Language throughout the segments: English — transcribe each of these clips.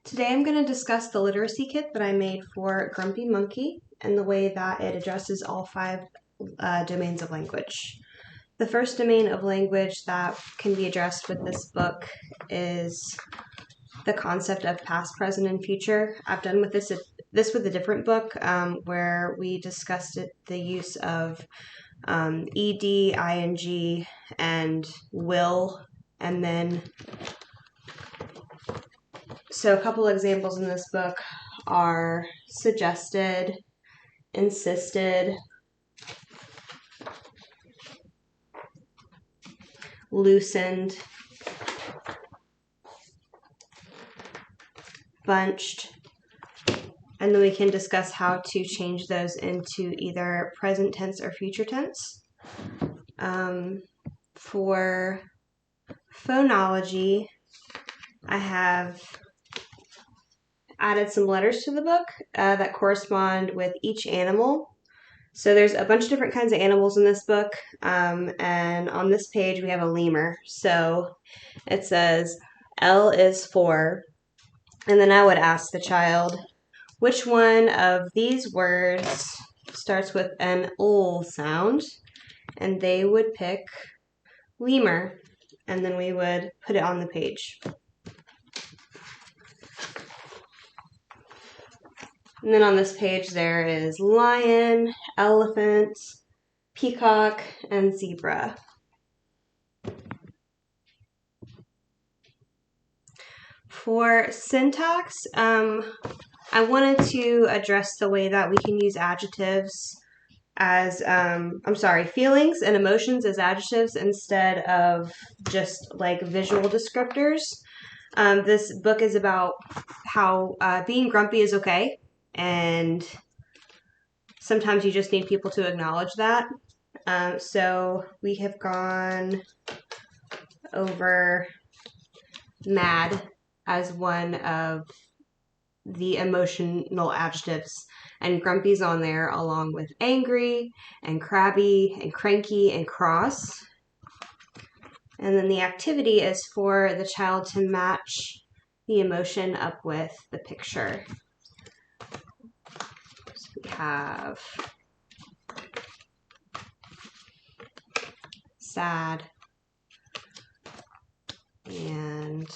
Today I'm going to discuss the literacy kit that I made for Grumpy Monkey and the way that it addresses all five domains of language. The first domain of language that can be addressed with this book is the concept of past, present, and future. I've done with this with a different book where we discussed the use of ed, ing, and will, and then so a couple examples in this book are suggested, insisted, loosened, bunched, and then we can discuss how to change those into either present tense or future tense. For phonology, I have added some letters to the book that correspond with each animal. So there's a bunch of different kinds of animals in this book, and on this page we have a lemur. So it says L is for, and then I would ask the child, which one of these words starts with an ol sound? And they would pick lemur, and then we would put it on the page. And then on this page there is lion, elephant, peacock, and zebra. For syntax, I wanted to address the way that we can use adjectives as, feelings and emotions as adjectives instead of just like visual descriptors. This book is about how being grumpy is okay, and sometimes you just need people to acknowledge that. So we have gone over mad as one of the emotional adjectives, and grumpy's on there along with angry and crabby and cranky and cross. And then the activity is for the child to match the emotion up with the picture. So we have sad and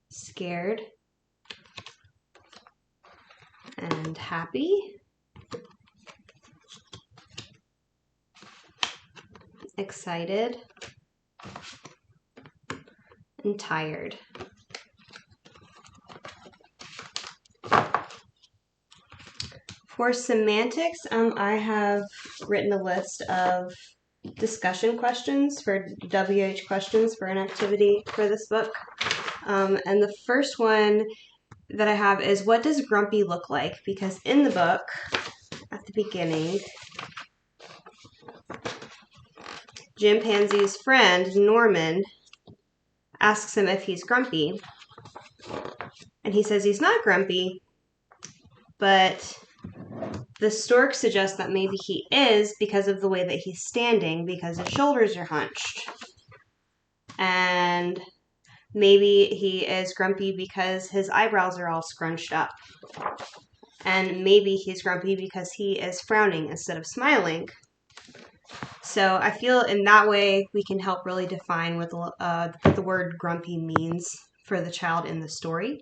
scared and happy, excited, and tired. For semantics, I have written a list of discussion questions for WH questions for an activity for this book. And the first one that I have is, what does grumpy look like? Because in the book, at the beginning, Chimpanzee's friend, Norman, asks him if he's grumpy. And he says he's not grumpy, but the stork suggests that maybe he is because of the way that he's standing, because his shoulders are hunched. And maybe he is grumpy because his eyebrows are all scrunched up. And maybe he's grumpy because he is frowning instead of smiling. So I feel in that way we can help really define what the word grumpy means for the child in the story.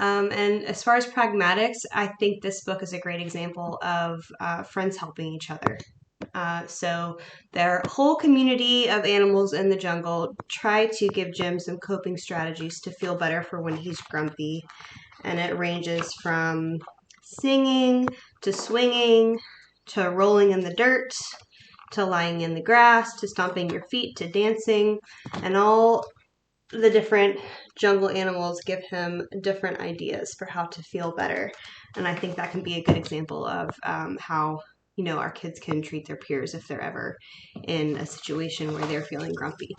And as far as pragmatics, I think this book is a great example of friends helping each other. So their whole community of animals in the jungle try to give Jim some coping strategies to feel better for when he's grumpy. And it ranges from singing to swinging to rolling in the dirt to lying in the grass to stomping your feet to dancing, and all the different jungle animals give him different ideas for how to feel better. And I think that can be a good example of how our kids can treat their peers if they're ever in a situation where they're feeling grumpy.